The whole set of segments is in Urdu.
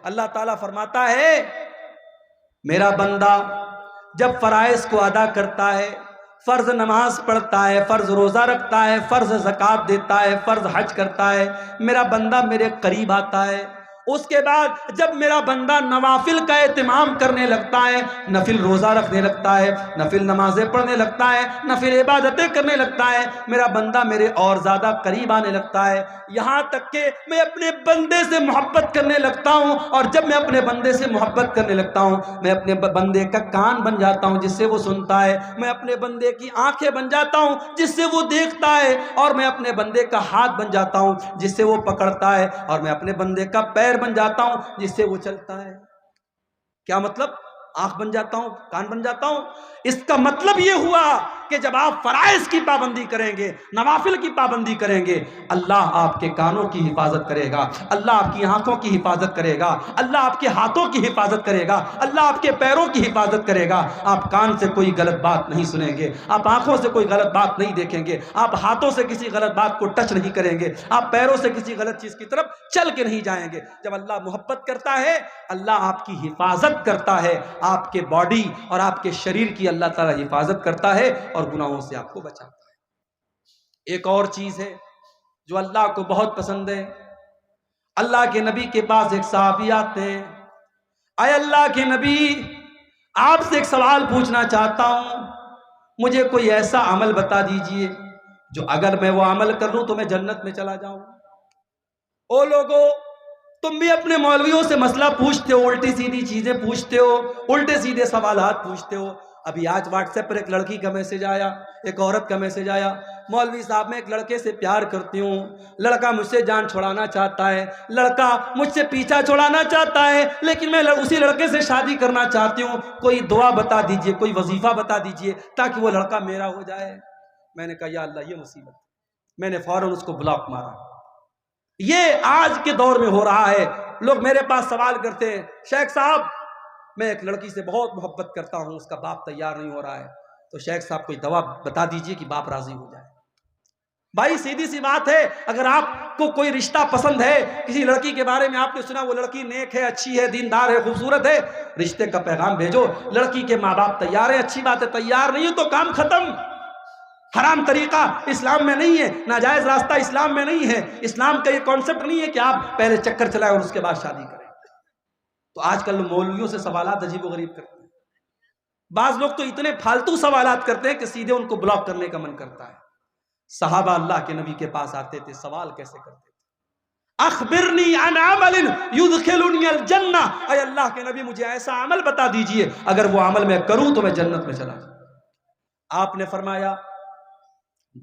اللہ تعالیٰ فرماتا ہے میرا بندہ جب فرائض کو ادا کرتا ہے، فرض نماز پڑھتا ہے، فرض روزہ رکھتا ہے، فرض زکوٰۃ دیتا ہے، فرض حج کرتا ہے، میرا بندہ میرے قریب آتا ہے۔ اس کے بعد جب میرا بندہ نوافل کا اہتمام کرنے لگتا ہے، نفل روزہ رکھنے لگتا ہے، نفل نمازیں پڑھنے لگتا ہے، نفل عبادتیں کرنے لگتا ہے، میرا بندہ میرے اور زیادہ قریب آنے لگتا ہے، یہاں تک کہ میں اپنے بندے سے محبت کرنے لگتا ہوں، اور جب میں اپنے بندے سے محبت کرنے لگتا ہوں میں اپنے بندے کا کان بن جاتا ہوں جس سے وہ سنتا ہے، میں اپنے بندے کی آنکھیں بن جاتا ہوں جس سے وہ دیکھتا ہے، اور میں اپنے بندے کا ہاتھ بن جاتا ہوں جس سے وہ پکڑتا ہے، اور میں اپنے بندے کا پیر بن جاتا ہوں جس سے وہ چلتا ہے۔ کیا مطلب؟ آنکھ بن جاتا ہوں، کان بن جاتا ہوں۔ اس کا مطلب یہ ہوا کہ جب آپ فرائض کی پابندی کریں گے، نوافل کی پابندی کریں گے، اللہ آپ کے کانوں کی حفاظت کرے گا، اللہ آپ کی آنکھوں کی حفاظت کرے گا، اللہ آپ کے ہاتھوں کی حفاظت کرے گا، اللہ آپ کے پیروں کی حفاظت کرے گا۔ آپ کان سے کوئی غلط بات نہیں سنیں گے، آپ آنکھوں سے کوئی غلط بات نہیں دیکھیں گے، آپ ہاتھوں سے کسی غلط بات کو ٹچ نہیں کریں گے، آپ پیروں سے کسی غلط چیز کی طرف چل کے نہیں جائیں گے۔ جب اللہ محبت کرتا ہے، اللہ آپ کی حفاظت کرتا ہے، آپ کے باڈی اور آپ کے شریر کی اللہ تعالیٰ حفاظت کرتا ہے اور گناہوں سے آپ کو بچاتا ہے۔ ایک اور چیز ہے جو اللہ کو بہت پسند ہے، اللہ کے نبی کے پاس ایک صحابی آتے ہیں، اے اللہ کے نبی آپ سے ایک سوال پوچھنا چاہتا ہوں، مجھے کوئی ایسا عمل بتا دیجئے جو اگر میں وہ عمل کر لوں تو میں جنت میں چلا جاؤں۔ او لوگو، تم بھی اپنے مولویوں سے مسئلہ پوچھتے ہو، الٹی سیدھی چیزیں پوچھتے ہو، الٹے سیدھے سوالات پوچھتے ہو۔ ابھی آج واٹس ایپ پر ایک لڑکی کا میسج آیا، ایک عورت کا میسج آیا، مولوی صاحب میں ایک لڑکے سے پیار کرتی ہوں، لڑکا مجھ سے جان چھڑانا چاہتا ہے، لڑکا مجھ سے پیچھا چھڑانا چاہتا ہے، لیکن میں اسی لڑکے سے شادی کرنا چاہتی ہوں، کوئی دعا بتا دیجئے، کوئی وظیفہ بتا دیجئے تاکہ وہ لڑکا میرا ہو جائے۔ میں نے کہا یا اللہ یہ مصیبت، میں نے فوراً اس کو بلاک مارا۔ یہ آج کے دور میں ہو رہا ہے، لوگ میرے پاس سوال کرتے ہیں شیخ صاحب میں ایک لڑکی سے بہت محبت کرتا ہوں، اس کا باپ تیار نہیں ہو رہا ہے، تو شیخ صاحب کوئی دوا بتا دیجئے کہ باپ راضی ہو جائے۔ بھائی سیدھی سی بات ہے، اگر آپ کو کوئی رشتہ پسند ہے، کسی لڑکی کے بارے میں آپ نے سنا وہ لڑکی نیک ہے، اچھی ہے، دیندار ہے، خوبصورت ہے، رشتے کا پیغام بھیجو۔ لڑکی کے ماں باپ تیار ہیں، اچھی بات ہے، تیار نہیں ہے تو کام ختم۔ حرام طریقہ اسلام میں نہیں ہے، ناجائز راستہ اسلام میں نہیں ہے، اسلام کا یہ کانسیپٹ نہیں ہے کہ آپ پہلے چکر چلائیں اور اس کے بعد شادی کریں۔ تو آج کل مولویوں سے سوالات عجیب و غریب کرتے ہیں، بعض لوگ تو اتنے فالتو سوالات کرتے ہیں کہ سیدھے ان کو بلاک کرنے کا من کرتا ہے۔ صحابہ اللہ کے نبی کے پاس آتے تھے، سوال کیسے کرتے تھے؟ اخبرنی عن عمل یدخلنی الجنہ، اے اللہ کے نبی مجھے ایسا عمل بتا دیجئے اگر وہ عمل میں کروں تو میں جنت میں چلا جاؤں۔ آپ نے فرمایا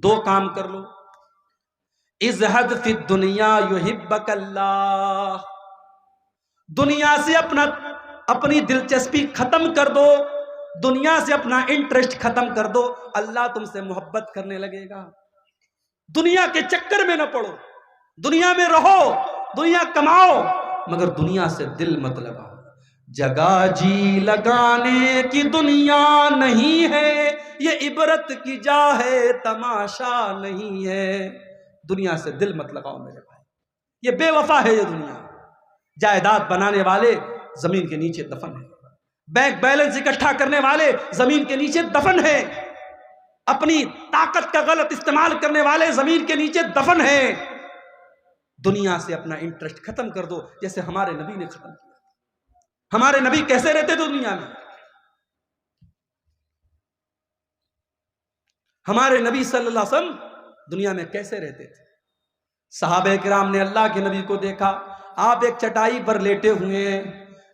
دو کام کر لو، ازہد فی الدنیا یحبک اللہ، دنیا سے اپنی دلچسپی ختم کر دو، دنیا سے اپنا انٹرسٹ ختم کر دو، اللہ تم سے محبت کرنے لگے گا۔ دنیا کے چکر میں نہ پڑو، دنیا میں رہو، دنیا کماؤ، مگر دنیا سے دل مت لگاؤ۔ جگہ جی لگانے کی دنیا نہیں ہے، یہ عبرت کی جا ہے، تماشا نہیں ہے۔ دنیا سے دل مت لگاؤ میرے بھائی، یہ بے وفا ہے یہ دنیا۔ جائیداد بنانے والے زمین کے نیچے دفن ہیں، بینک بیلنس اکٹھا کرنے والے زمین کے نیچے دفن ہیں، اپنی طاقت کا غلط استعمال کرنے والے زمین کے نیچے دفن ہیں۔ دنیا سے اپنا انٹرسٹ ختم کر دو، جیسے ہمارے نبی نے ختم کیا۔ ہمارے نبی کیسے رہتے تھے دنیا میں؟ ہمارے نبی صلی اللہ علیہ وسلم دنیا میں کیسے رہتے تھے؟ صحابہ کرام نے اللہ کے نبی کو دیکھا، آپ ایک چٹائی پر لیٹے ہوئے ہیں،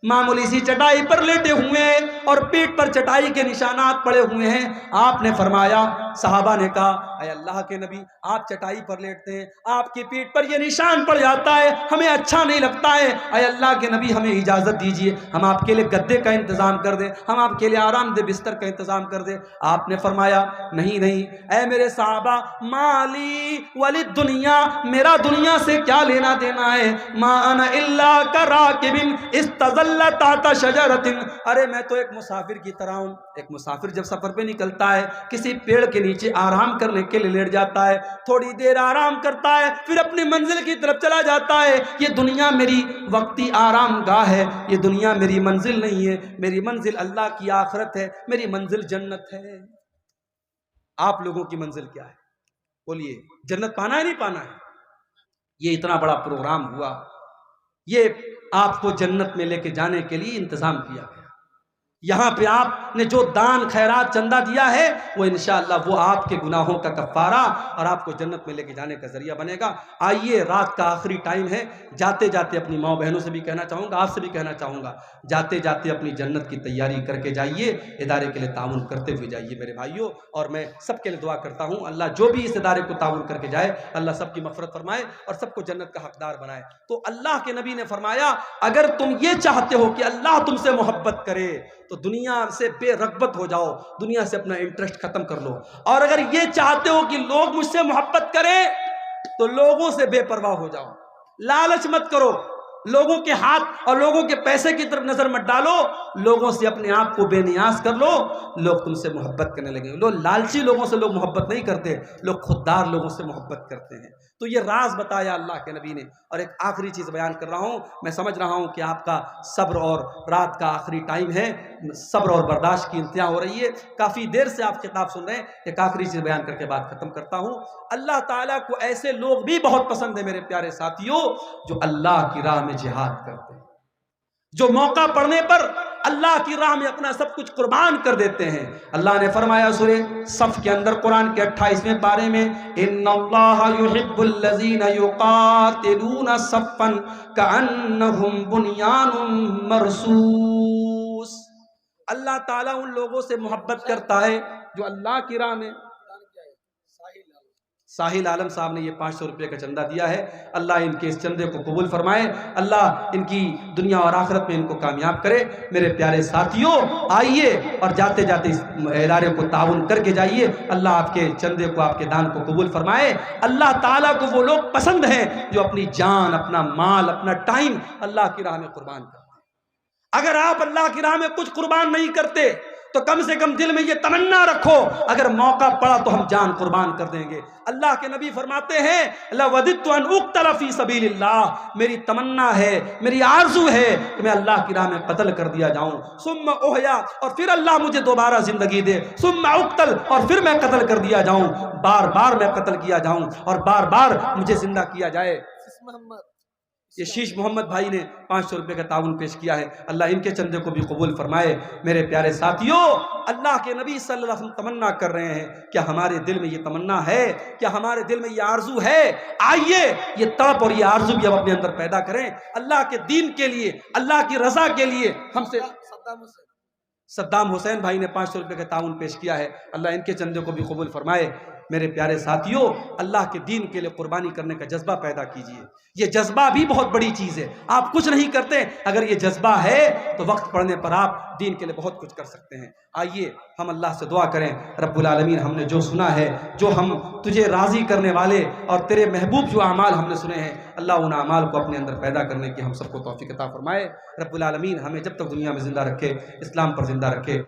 معمولی سی چٹائی پر لیٹے ہوئے ہیں اور پیٹ پر چٹائی کے نشانات پڑے ہوئے ہیں۔ آپ نے فرمایا، صحابہ نے کہا اے اللہ کے نبی آپ چٹائی پر لیٹتے ہیں، آپ کی پیٹ پر یہ نشان پڑ جاتا ہے، ہمیں اچھا نہیں لگتا ہے، اے اللہ کے نبی ہمیں اجازت دیجئے ہم آپ کے لیے گدے کا انتظام کر دیں، ہم آپ کے لیے آرام دہ بستر کا انتظام کر دیں۔ آپ نے فرمایا نہیں نہیں اے میرے صحابہ، مالی ولی دنیا، میرا دنیا سے کیا لینا دینا ہے، ما انا الا کراکب استظل تحت شجرۃ، ارے میں تو ایک مسافر کی طرح ہوں۔ ایک مسافر جب سفر پہ نکلتا ہے، کسی پیڑ کے نیچے آرام کرنے کے لیے لیٹ جاتا ہے، تھوڑی دیر آرام کرتا ہے، پھر اپنی منزل کی طرف چلا جاتا ہے۔ یہ دنیا میری وقتی آرام گاہ ہے، یہ دنیا میری منزل نہیں ہے، میری منزل اللہ کی آخرت ہے، میری منزل جنت ہے۔ آپ لوگوں کی منزل کیا ہے؟ بولیے، جنت پانا ہے نہیں پانا ہے؟ یہ اتنا بڑا پروگرام ہوا، یہ آپ کو جنت میں لے کے جانے کے لیے انتظام کیا گیا۔ یہاں پہ آپ نے جو دان خیرات چندہ دیا ہے وہ انشاءاللہ وہ آپ کے گناہوں کا کفارہ اور آپ کو جنت میں لے کے جانے کا ذریعہ بنے گا۔ آئیے، رات کا آخری ٹائم ہے، جاتے جاتے اپنی ماں بہنوں سے بھی کہنا چاہوں گا، آپ سے بھی کہنا چاہوں گا، جاتے جاتے اپنی جنت کی تیاری کر کے جائیے، ادارے کے لیے تعاون کرتے ہوئے جائیے میرے بھائیوں۔ اور میں سب کے لیے دعا کرتا ہوں، اللہ جو بھی اس ادارے کو تعاون کر کے جائے اللہ سب کی مغفرت فرمائے اور سب کو جنت کا حقدار بنائے۔ تو اللہ کے نبی نے فرمایا، اگر تم یہ چاہتے ہو کہ اللہ تم سے محبت کرے تو دنیا سے بے رغبت ہو جاؤ، دنیا سے اپنا انٹرسٹ ختم کر لو، اور اگر یہ چاہتے ہو کہ لوگ مجھ سے محبت کریں تو لوگوں سے بے پرواہ ہو جاؤ، لالچ مت کرو، لوگوں کے ہاتھ اور لوگوں کے پیسے کی طرف نظر مت ڈالو، لوگوں سے اپنے آپ کو بے نیاز کر لو، لوگ تم سے محبت کرنے لگیں گے۔ لوگ لالچی لوگوں سے لوگ محبت نہیں کرتے، لوگ خوددار لوگوں سے محبت کرتے ہیں۔ تو یہ راز بتایا اللہ کے نبی نے۔ اور ایک آخری چیز بیان کر رہا ہوں، میں سمجھ رہا ہوں کہ آپ کا صبر اور رات کا آخری ٹائم ہے، صبر اور برداشت کی انتہا ہو رہی ہے، کافی دیر سے آپ خطاب سن رہے ہیں، ایک آخری چیز بیان کر کے بات ختم کرتا ہوں۔ اللہ تعالیٰ کو ایسے لوگ بھی بہت پسند ہیں میرے پیارے ساتھیوں، جو اللہ کی راہ میں جہاد کرتے ہیں، جو موقع پڑنے پر اللہ کی راہ میں اپنا سب کچھ قربان کر دیتے ہیں۔ اللہ نے فرمایا سورہ صف کے اندر قرآن کے 28ویں پارے میں، ان اللہ یحب الذین یقاتلون صفا کأنہم بنیان مرصوص۔ اللہ تعالیٰ ان لوگوں سے محبت کرتا ہے جو اللہ کی راہ میں۔ ساحل عالم صاحب نے یہ 500 روپے کا چندہ دیا ہے، اللہ ان کے اس چندے کو قبول فرمائے، اللہ ان کی دنیا اور آخرت میں ان کو کامیاب کرے۔ میرے پیارے ساتھیوں، آئیے اور جاتے جاتے اس ادارے کو تعاون کر کے جائیے، اللہ آپ کے چندے کو، آپ کے دان کو قبول فرمائے۔ اللہ تعالیٰ کو وہ لوگ پسند ہیں جو اپنی جان، اپنا مال، اپنا ٹائم اللہ کی راہ میں قربان کرتے ہیں۔ اگر آپ اللہ کی راہ میں کچھ قربان نہیں کرتے تو کم سے کم دل میں یہ تمنا رکھو، اگر موقع پڑا تو ہم جان قربان کر دیں گے۔ اللہ کے نبی فرماتے ہیں، لَوَدِدْتُ أَنْ أُقْتَلَ فِي سَبِيلِ اللَّهِ، میری تمنا ہے، میری آرزو ہے کہ میں اللہ کی راہ میں قتل کر دیا جاؤں، ثُمَّ أُحْيَا، اور پھر اللہ مجھے دوبارہ زندگی دے، ثُمَّ أُقْتَلْ، اور پھر میں قتل کر دیا جاؤں، بار بار میں قتل کیا جاؤں اور بار بار مجھے زندہ کیا جائے۔ یہ شیش محمد بھائی نے 500 روپے کا تعاون پیش کیا ہے، اللہ ان کے چندے کو بھی قبول فرمائے۔ میرے پیارے ساتھیوں، اللہ کے نبی صلی اللہ علیہ وسلم تمنا کر رہے ہیں، کیا ہمارے دل میں یہ تمنا ہے؟ کیا ہمارے دل میں یہ آرزو ہے؟ آئیے یہ تڑپ اور یہ آرزو بھی ہم اپنے اندر پیدا کریں، اللہ کے دین کے لیے، اللہ کی رضا کے لیے۔ ہم سے صدام حسین بھائی نے 500 روپے کا تعاون پیش کیا ہے، اللہ ان کے چندے کو بھی قبول فرمائے۔ میرے پیارے ساتھیوں، اللہ کے دین کے لیے قربانی کرنے کا جذبہ پیدا کیجئے، یہ جذبہ بھی بہت بڑی چیز ہے۔ آپ کچھ نہیں کرتے، اگر یہ جذبہ ہے تو وقت پڑنے پر آپ دین کے لیے بہت کچھ کر سکتے ہیں۔ آئیے ہم اللہ سے دعا کریں، رب العالمین ہم نے جو سنا ہے، جو ہم تجھے راضی کرنے والے اور تیرے محبوب جو اعمال ہم نے سنے ہیں، اللہ ان اعمال کو اپنے اندر پیدا کرنے کی ہم سب کو توفیق عطا فرمائے۔ رب العالمین ہمیں جب تک دنیا میں زندہ رکھے، اسلام پر زندہ رکھے۔